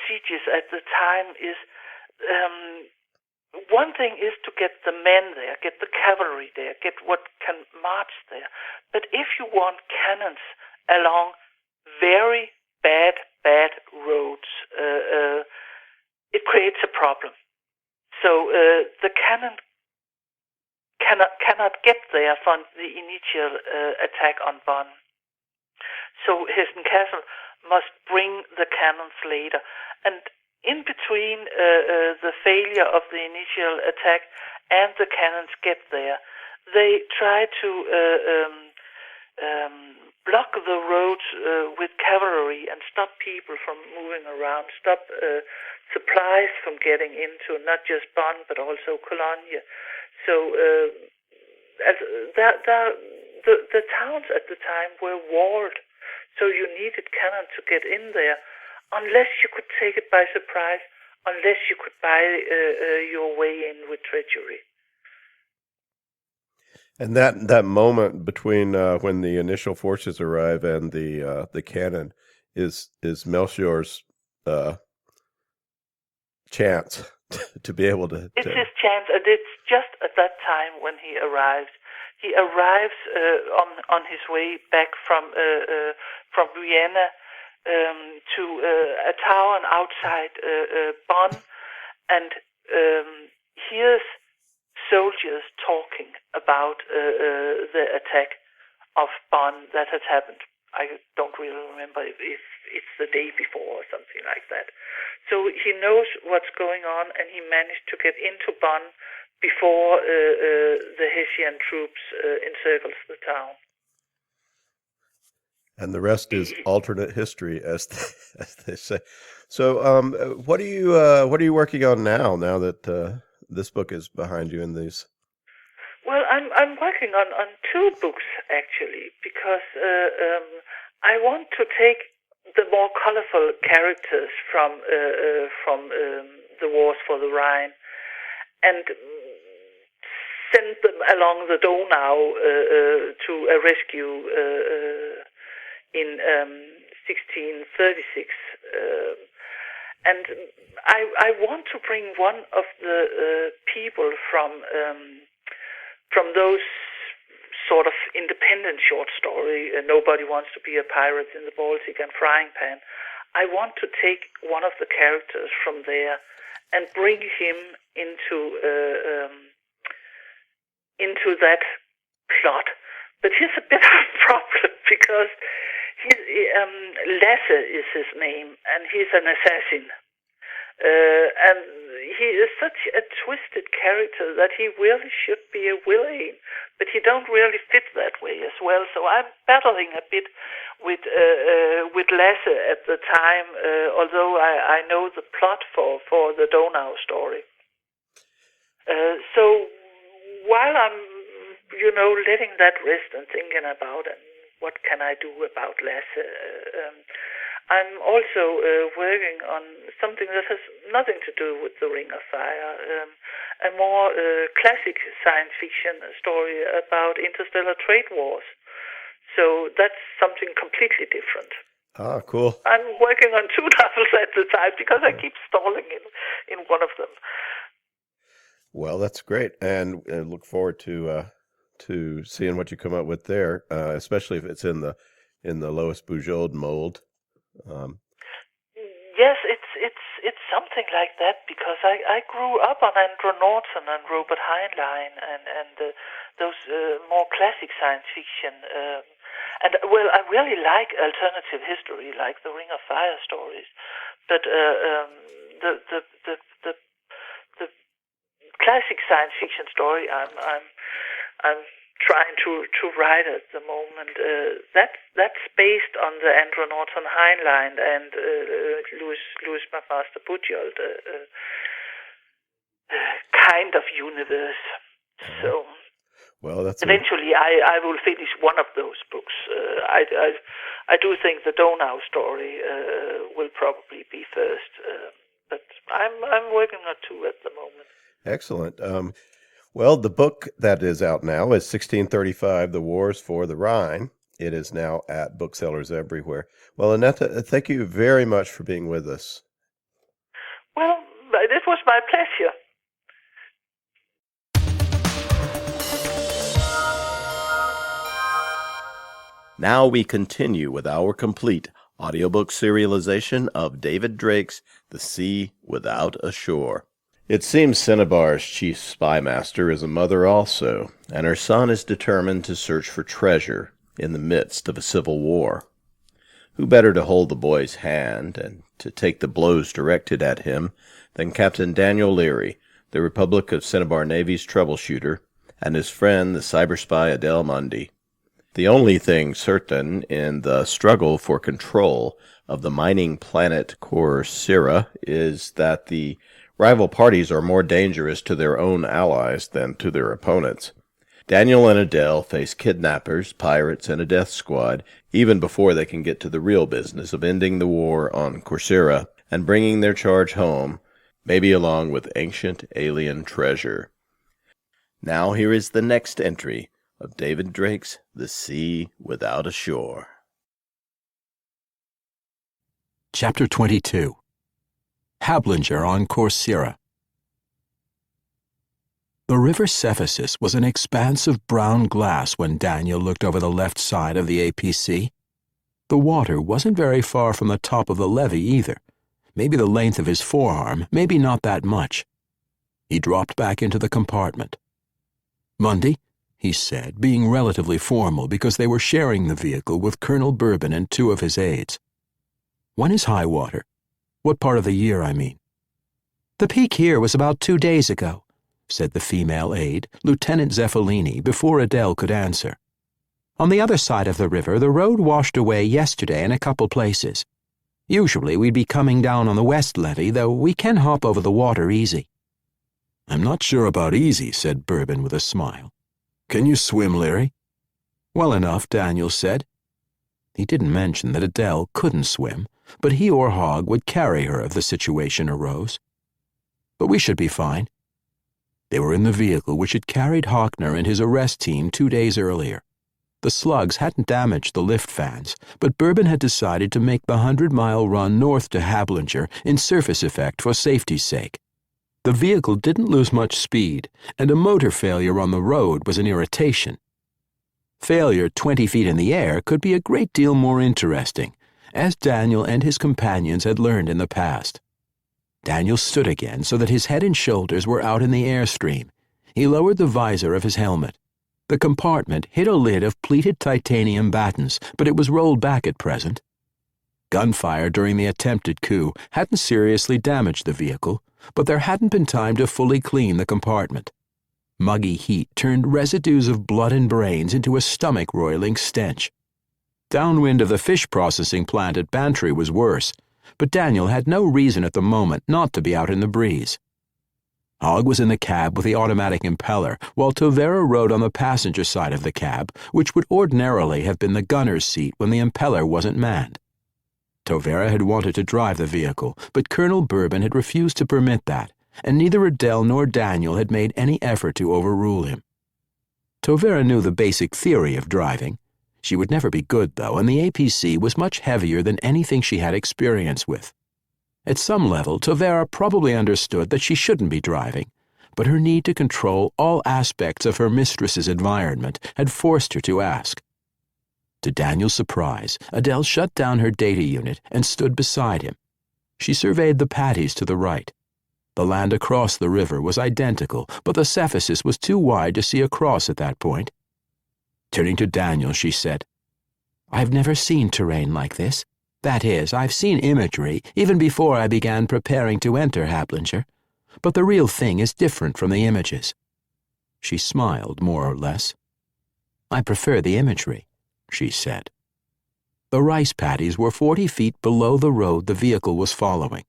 sieges at the time is. One thing is to get the men there, get the cavalry there, get what can march there. But if you want cannons along very bad roads, it creates a problem. So the cannon cannot get there from the initial attack on Bonn. So Hessen Castle must bring the cannons later. And in between the failure of the initial attack and the cannons get there, they try to block the roads with cavalry and stop people from moving around, stop supplies from getting into not just Bonn but also Cologne. So the towns at the time were walled, so you needed cannon to get in there. Unless you could take it by surprise, unless you could buy your way in with treachery. And that moment between when the initial forces arrive and the cannon is Melchior's chance to be able to. It's his chance, and it's just at that time when he arrives. He arrives on his way back from Vienna. To a town outside Bonn, and hears soldiers talking about the attack of Bonn that had happened. I don't really remember if it's the day before or something like that. So he knows what's going on, and he managed to get into Bonn before the Hessian troops encircles the town. And the rest is alternate history, as they say. So, what are you working on now? Now that this book is behind you in these. Well, I'm working on two books actually, because I want to take the more colorful characters from the Wars for the Rhine and send them along the Donau to a rescue. In 1636, and I want to bring one of the people from those sort of independent short story. Nobody wants to be a pirate in the Baltic and Frying Pan. I want to take one of the characters from there and bring him into that plot. But here's a bit of a problem because. Lasse is his name, and he's an assassin. And he is such a twisted character that he really should be a villain, but he don't really fit that way as well. So I'm battling a bit with Lasse at the time, although I know the plot for the Donau story. So while I'm, letting that rest and thinking about it, what can I do about Lasse? I'm also working on something that has nothing to do with the Ring of Fire, a more classic science fiction story about interstellar trade wars. So that's something completely different. Ah, cool. I'm working on two novels at the time because I keep stalling in one of them. Well, that's great, and I look forward to seeing what you come up with there, especially if it's in the Lois Bujold mold. Yes, it's something like that because I grew up on Andrew Norton and Robert Heinlein and those more classic science fiction. And I really like alternative history, like the Ring of Fire stories, but the classic science fiction story I'm trying to write at the moment. That's based on the Andrew Norton Heinlein and Louis MacMaster Bujold kind of universe. So well, that's eventually I will finish one of those books. I do think the Donau story will probably be first, but I'm working on two at the moment. excellent. Well, the book that is out now is 1635, The Wars for the Rhine. It is now at booksellers everywhere. Well, Anette, thank you very much for being with us. Well, this was my pleasure. Now we continue with our complete audiobook serialization of David Drake's The Sea Without a Shore. It seems Cinnabar's chief spy master is a mother also, and her son is determined to search for treasure in the midst of a civil war. Who better to hold the boy's hand and to take the blows directed at him than Captain Daniel Leary, the Republic of Cinnabar Navy's troubleshooter, and his friend the cyber spy Adele Mundy. The only thing certain in the struggle for control of the mining planet Corsaira is that the rival parties are more dangerous to their own allies than to their opponents. Daniel and Adele face kidnappers, pirates, and a death squad even before they can get to the real business of ending the war on Corsaira and bringing their charge home, maybe along with ancient alien treasure. Now here is the next entry of David Drake's The Sea Without a Shore. Chapter 22. Hablinger on Corsaira. The river Cephisus was an expanse of brown glass when Daniel looked over the left side of the APC. The water wasn't very far from the top of the levee either. Maybe the length of his forearm, maybe not that much. He dropped back into the compartment. "Mundy," he said, being relatively formal because they were sharing the vehicle with Colonel Bourbon and two of his aides. "When is high water? What part of the year, I mean?" "The peak here was about 2 days ago," said the female aide, Lieutenant Zeffalini, before Adele could answer. "On the other side of the river, the road washed away yesterday in a couple places. Usually we'd be coming down on the west levee, though we can hop over the water easy." "I'm not sure about easy," said Bourbon with a smile. "Can you swim, Larry?" "Well enough," Daniel said. He didn't mention that Adele couldn't swim, but he or Hogg would carry her if the situation arose. "But we should be fine." They were in the vehicle which had carried Hockner and his arrest team 2 days earlier. The slugs hadn't damaged the lift fans, but Bourbon had decided to make the 100-mile run north to Hablinger in surface effect for safety's sake. The vehicle didn't lose much speed, and a motor failure on the road was an irritation. Failure 20 feet in the air could be a great deal more interesting, as Daniel and his companions had learned in the past. Daniel stood again so that his head and shoulders were out in the airstream. He lowered the visor of his helmet. The compartment hid a lid of pleated titanium battens, but it was rolled back at present. Gunfire during the attempted coup hadn't seriously damaged the vehicle, but there hadn't been time to fully clean the compartment. Muggy heat turned residues of blood and brains into a stomach-roiling stench. Downwind of the fish processing plant at Bantry was worse, but Daniel had no reason at the moment not to be out in the breeze. Hogg was in the cab with the automatic impeller, while Tovera rode on the passenger side of the cab, which would ordinarily have been the gunner's seat when the impeller wasn't manned. Tovera had wanted to drive the vehicle, but Colonel Bourbon had refused to permit that, and neither Adele nor Daniel had made any effort to overrule him. Tovera knew the basic theory of driving. She would never be good, though, and the APC was much heavier than anything she had experience with. At some level, Tovera probably understood that she shouldn't be driving, but her need to control all aspects of her mistress's environment had forced her to ask. To Daniel's surprise, Adele shut down her data unit and stood beside him. She surveyed the paddies to the right. The land across the river was identical, but the Cephisus was too wide to see across at that point. Turning to Daniel, she said, "I've never seen terrain like this. That is, I've seen imagery even before I began preparing to enter Hablinger. but the real thing is different from the images." She smiled, more or less. "I prefer the imagery," she said. The rice paddies were 40 feet below the road the vehicle was following.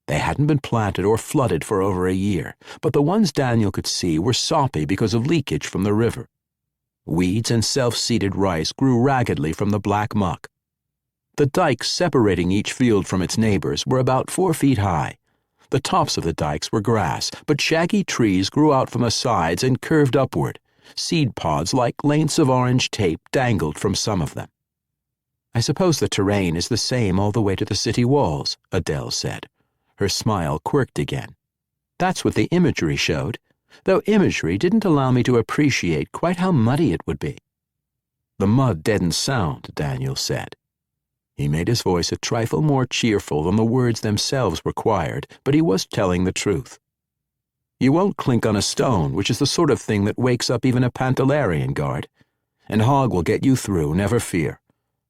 They hadn't been planted or flooded for over a year, but the ones Daniel could see were soppy because of leakage from the river. Weeds and self-seeded rice grew raggedly from the black muck. The dikes separating each field from its neighbors were about 4 feet high. The tops of the dikes were grass, but shaggy trees grew out from the sides and curved upward. Seed pods like lengths of orange tape dangled from some of them. "I suppose the terrain is the same all the way to the city walls," Adele said. Her smile quirked again. "That's what the imagery showed, though imagery didn't allow me to appreciate quite how muddy it would be." "The mud didn't sound," Daniel said. He made his voice a trifle more cheerful than the words themselves required, but he was telling the truth. "You won't clink on a stone, which is the sort of thing that wakes up even a Pantalarian guard. And Hogg will get you through, never fear.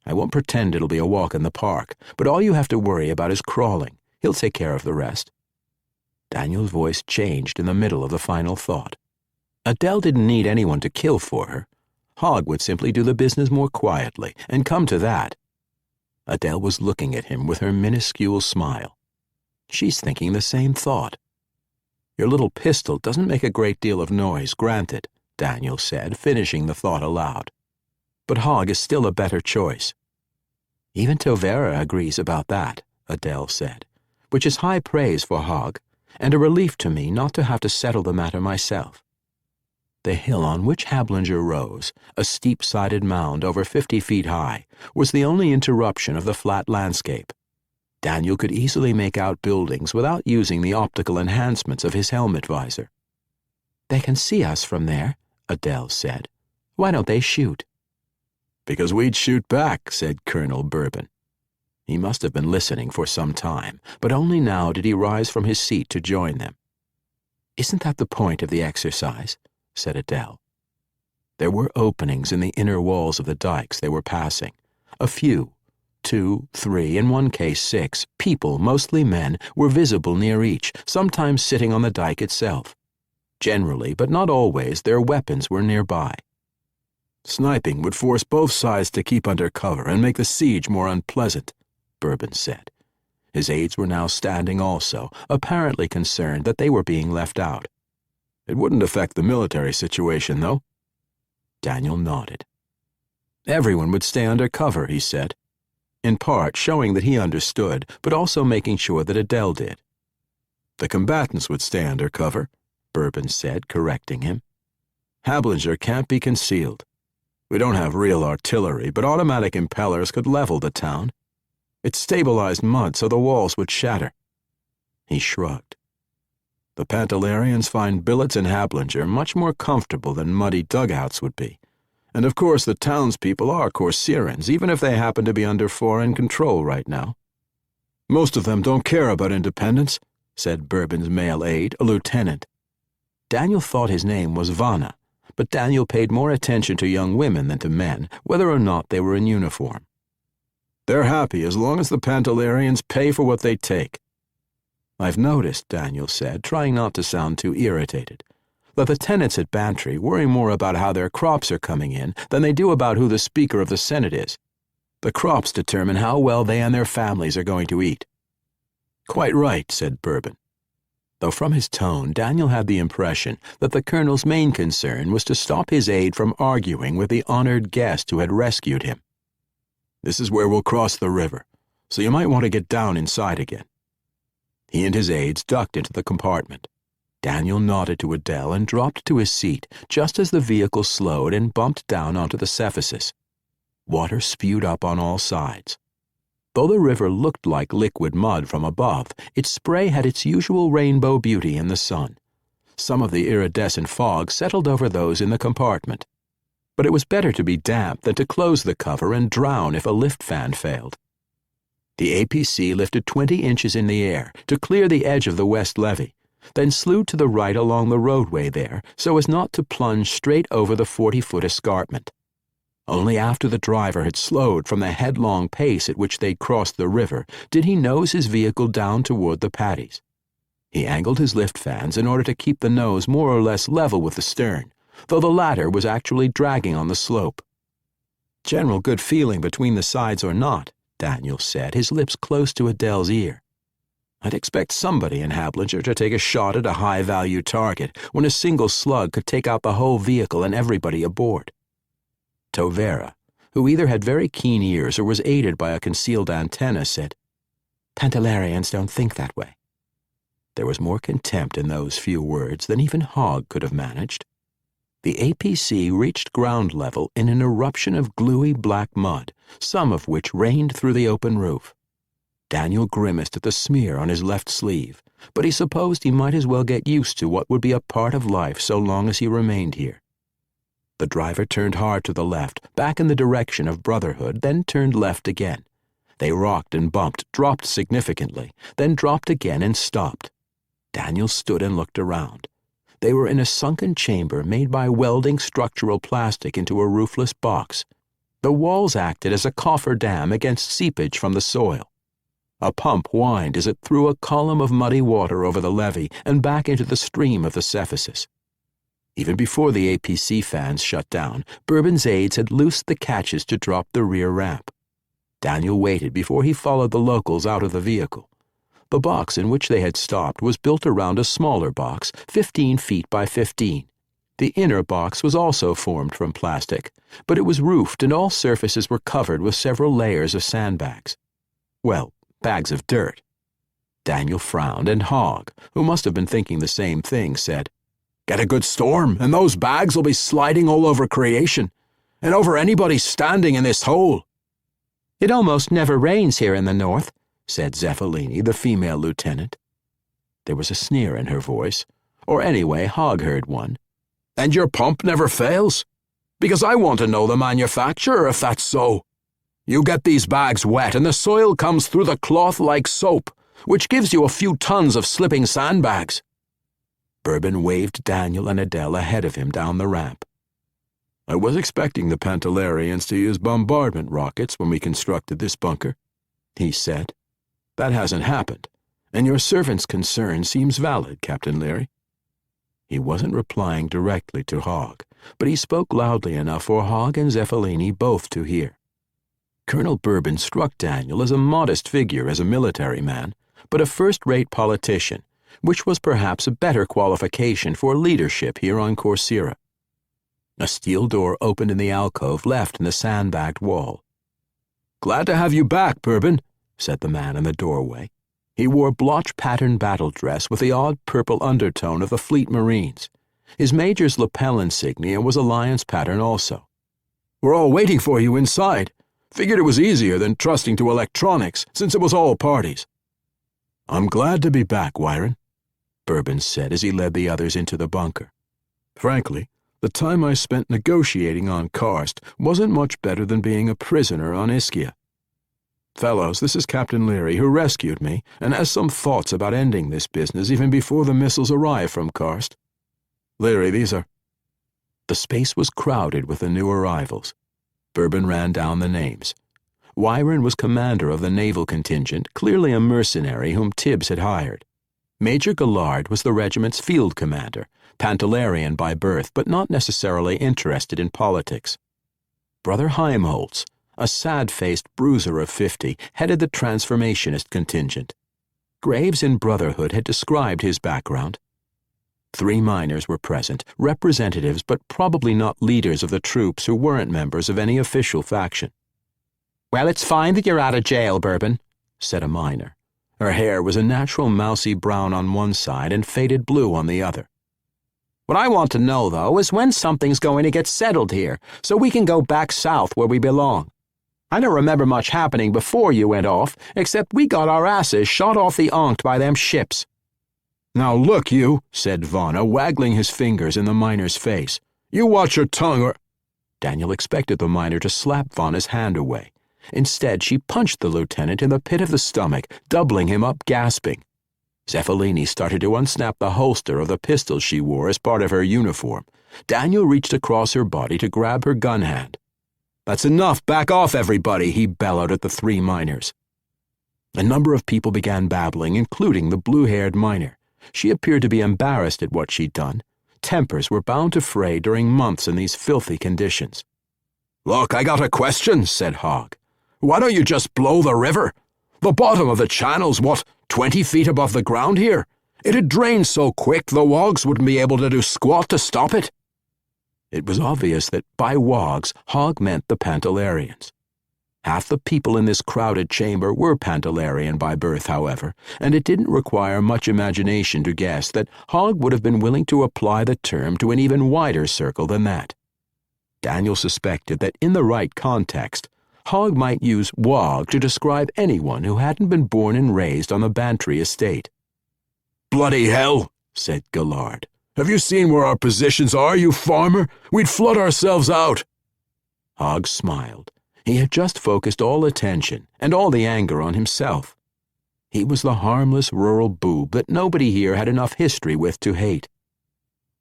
I won't pretend it'll be a walk in the park, but all you have to worry about is crawling. He'll take care of the rest." Daniel's voice changed in the middle of the final thought. Adele didn't need anyone to kill for her. Hogg would simply do the business more quietly, and come to that. Adele was looking at him with her minuscule smile. "She's thinking the same thought." "Your little pistol doesn't make a great deal of noise, granted," Daniel said, finishing the thought aloud. "But Hogg is still a better choice." "Even Tovera agrees about that," Adele said, "which is high praise for Hogg, and a relief to me not to have to settle the matter myself." The hill on which Hablinger rose, a steep-sided mound over 50 feet high, was the only interruption of the flat landscape. Daniel could easily make out buildings without using the optical enhancements of his helmet visor. "They can see us from there," Adele said. "Why don't they shoot?" "Because we'd shoot back," said Colonel Bourbon. He must have been listening for some time, but only now did he rise from his seat to join them. "Isn't that the point of the exercise?" said Adele. There were openings in the inner walls of the dikes they were passing. A few, 2, 3, in one case 6, people, mostly men, were visible near each, sometimes sitting on the dike itself. Generally, but not always, their weapons were nearby. "Sniping would force both sides to keep under cover and make the siege more unpleasant," Bourbon said. His aides were now standing also, apparently concerned that they were being left out. "It wouldn't affect the military situation, though." Daniel nodded. "Everyone would stay under cover," he said, in part showing that he understood, but also making sure that Adele did. "The combatants would stay under cover," Bourbon said, correcting him. "Hablinger can't be concealed. We don't have real artillery, but automatic impellers could level the town. It's stabilized mud, so the walls would shatter." He shrugged. "The Pantalarians find billets in Hablinger much more comfortable than muddy dugouts would be. And of course the townspeople are Corsairians, even if they happen to be under foreign control right now." "Most of them don't care about independence," said Bourbon's male aide, a lieutenant. Daniel thought his name was Vanna, but Daniel paid more attention to young women than to men, whether or not they were in uniform. "They're happy as long as the Pantalarians pay for what they take." "I've noticed," Daniel said, trying not to sound too irritated, "that the tenants at Bantry worry more about how their crops are coming in than they do about who the Speaker of the Senate is. The crops determine how well they and their families are going to eat." "Quite right," said Bourbon, though from his tone Daniel had the impression that the colonel's main concern was to stop his aide from arguing with the honored guest who had rescued him. "This is where we'll cross the river, so you might want to get down inside again." He and his aides ducked into the compartment. Daniel nodded to Adele and dropped to his seat just as the vehicle slowed and bumped down onto the Cephasus. Water spewed up on all sides. Though the river looked like liquid mud from above, its spray had its usual rainbow beauty in the sun. Some of the iridescent fog settled over those in the compartment. But it was better to be damp than to close the cover and drown if a lift fan failed. The APC lifted 20 inches in the air to clear the edge of the west levee, then slewed to the right along the roadway there so as not to plunge straight over the 40-foot escarpment. Only after the driver had slowed from the headlong pace at which they'd crossed the river did he nose his vehicle down toward the paddies. He angled his lift fans in order to keep the nose more or less level with the stern, though the latter was actually dragging on the slope. "General good feeling between the sides or not," Daniel said, his lips close to Adele's ear. "I'd expect somebody in Hablinger to take a shot at a high-value target when a single slug could take out the whole vehicle and everybody aboard." Tovera, who either had very keen ears or was aided by a concealed antenna, said, "Pantalarians don't think that way." There was more contempt in those few words than even Hogg could have managed. The APC reached ground level in an eruption of gluey black mud, some of which rained through the open roof. Daniel grimaced at the smear on his left sleeve, but he supposed he might as well get used to what would be a part of life so long as he remained here. The driver turned hard to the left, back in the direction of Brotherhood, then turned left again. They rocked and bumped, dropped significantly, then dropped again and stopped. Daniel stood and looked around. They were in a sunken chamber made by welding structural plastic into a roofless box. The walls acted as a cofferdam against seepage from the soil. A pump whined as it threw a column of muddy water over the levee and back into the stream of the Cephasus. Even before the APC fans shut down, Bourbon's aides had loosed the catches to drop the rear ramp. Daniel waited before he followed the locals out of the vehicle. The box in which they had stopped was built around a smaller box, 15 feet by 15. The inner box was also formed from plastic, but it was roofed and all surfaces were covered with several layers of sandbags. Well, bags of dirt. Daniel frowned, and Hogg, who must have been thinking the same thing, said, "Get a good storm, and those bags will be sliding all over creation, and over anybody standing in this hole." "It almost never rains here in the north," said Zeffalini, the female lieutenant. There was a sneer in her voice, or anyway, Hogg heard one. "And your pump never fails? Because I want to know the manufacturer if that's so. You get these bags wet and the soil comes through the cloth like soap, which gives you a few tons of slipping sandbags." Bourbon waved Daniel and Adele ahead of him down the ramp. "I was expecting the Pantalarians to use bombardment rockets when we constructed this bunker," he said. "That hasn't happened, and your servant's concern seems valid, Captain Leary." He wasn't replying directly to Hogg, but he spoke loudly enough for Hogg and Zeffalini both to hear. Colonel Bourbon struck Daniel as a modest figure as a military man, but a first-rate politician, which was perhaps a better qualification for leadership here on Corsaira. A steel door opened in the alcove left in the sandbagged wall. "Glad to have you back, Bourbon," said the man in the doorway. He wore blotch-patterned battle dress with the odd purple undertone of the Fleet Marines. His major's lapel insignia was a lion's pattern also. "We're all waiting for you inside. Figured it was easier than trusting to electronics, since it was all parties." "I'm glad to be back, Wyron," Bourbon said as he led the others into the bunker. "Frankly, the time I spent negotiating on Karst wasn't much better than being a prisoner on Ischia. Fellows, this is Captain Leary, who rescued me and has some thoughts about ending this business even before the missiles arrive from Karst. Leary, these are—" The space was crowded with the new arrivals. Bourbon ran down the names. Wyron was commander of the naval contingent, clearly a mercenary whom Tibbs had hired. Major Gallard was the regiment's field commander, Pantalarian by birth, but not necessarily interested in politics. Brother Heimholtz, a sad-faced bruiser of 50, headed the transformationist contingent. Graves in Brotherhood had described his background. 3 miners were present, representatives but probably not leaders of the troops who weren't members of any official faction. "Well, it's fine that you're out of jail, Bourbon," said a miner. Her hair was a natural mousy brown on one side and faded blue on the other. "What I want to know, though, is when something's going to get settled here, so we can go back south where we belong. I don't remember much happening before you went off, except we got our asses shot off the Onkt by them ships." "Now look, you," said Vanna, waggling his fingers in the miner's face. "You watch your tongue or—" Daniel expected the miner to slap Vanna's hand away. Instead, she punched the lieutenant in the pit of the stomach, doubling him up, gasping. Zeffalini started to unsnap the holster of the pistol she wore as part of her uniform. Daniel reached across her body to grab her gun hand. "That's enough. Back off, everybody," he bellowed at the 3 miners. A number of people began babbling, including the blue-haired miner. She appeared to be embarrassed at what she'd done. Tempers were bound to fray during months in these filthy conditions. "Look, I got a question," said Hogg. "Why don't you just blow the river? The bottom of the channel's, 20 feet above the ground here? It'd drain so quick the wogs wouldn't be able to do squat to stop it." It was obvious that by wogs, Hogg meant the Pantalarians. Half the people in this crowded chamber were Pantalarian by birth, however, and it didn't require much imagination to guess that Hogg would have been willing to apply the term to an even wider circle than that. Daniel suspected that in the right context, Hogg might use wog to describe anyone who hadn't been born and raised on the Bantry estate. "Bloody hell," said Gillard. "Have you seen where our positions are, you farmer? We'd flood ourselves out." Hogg smiled. He had just focused all attention and all the anger on himself. He was the harmless rural boob that nobody here had enough history with to hate.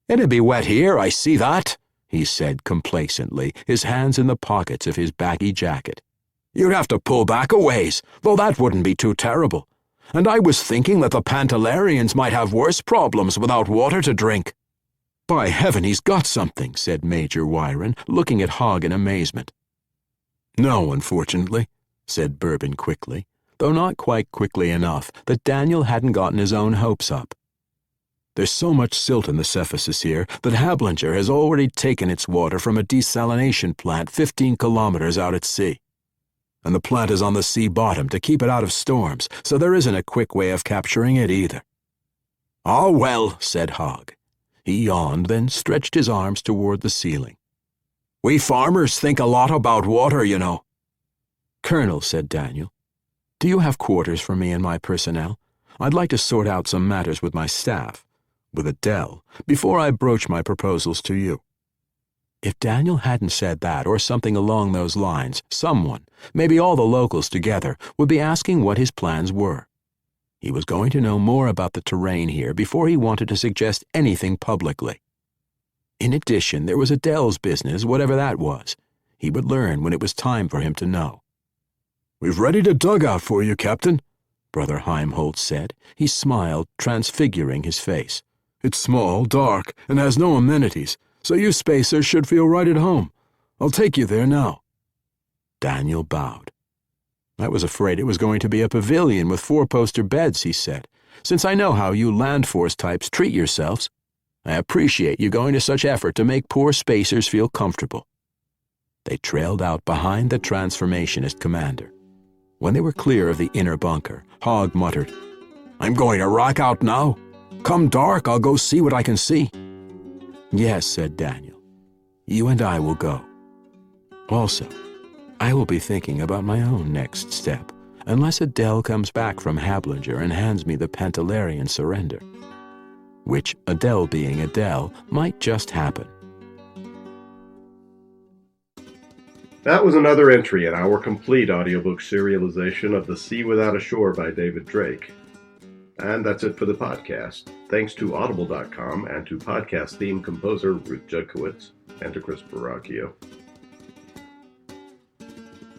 "It'd be wet here, I see that," he said complacently, his hands in the pockets of his baggy jacket. "You'd have to pull back a ways, though that wouldn't be too terrible. And I was thinking that the Pantalarians might have worse problems without water to drink." "By heaven, he's got something," said Major Wyron, looking at Hogg in amazement. "No, unfortunately," said Bourbon quickly, though not quite quickly enough that Daniel hadn't gotten his own hopes up. "There's so much silt in the Cephesus here that Hablinger has already taken its water from a desalination plant 15 kilometers out at sea. And the plant is on the sea bottom to keep it out of storms, so there isn't a quick way of capturing it either." "Oh, well," said Hogg. He yawned, then stretched his arms toward the ceiling. "We farmers think a lot about water, you know." "Colonel," said Daniel, "do you have quarters for me and my personnel? I'd like to sort out some matters with my staff, with Adele, before I broach my proposals to you." If Daniel hadn't said that or something along those lines, someone, maybe all the locals together, would be asking what his plans were. He was going to know more about the terrain here before he wanted to suggest anything publicly. In addition, there was Adele's business, whatever that was. He would learn when it was time for him to know. "We've readied a dugout for you, Captain," Brother Heimholtz said. He smiled, transfiguring his face. "It's small, dark, and has no amenities, so you spacers should feel right at home. I'll take you there now." Daniel bowed. "I was afraid it was going to be a pavilion with 4-poster beds," he said, "since I know how you land force types treat yourselves. I appreciate you going to such effort to make poor spacers feel comfortable." They trailed out behind the transformationist commander. When they were clear of the inner bunker, Hogg muttered, "I'm going to rock out now. Come dark, I'll go see what I can see." "Yes," said Daniel. "You and I will go. Also, I will be thinking about my own next step, unless Adele comes back from Hablinger and hands me the Pantalarian surrender. Which, Adele being Adele, might just happen." That was another entry in our complete audiobook serialization of The Sea Without a Shore by David Drake. And that's it for the podcast. Thanks to Audible.com and to podcast theme composer Ruth Judkowitz and to Chris Baracchio.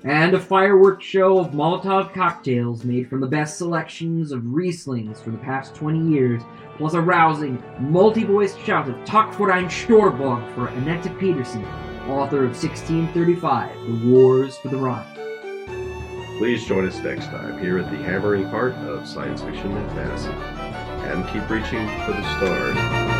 And a fireworks show of Molotov cocktails made from the best selections of Rieslings for the past 20 years, plus a rousing, multi-voiced shout of "Tak for ein Storbog" for Anette Pedersen, author of 1635, The Wars for the Rhine. Please join us next time here at the hammering heart of science fiction and fantasy. And keep reaching for the stars.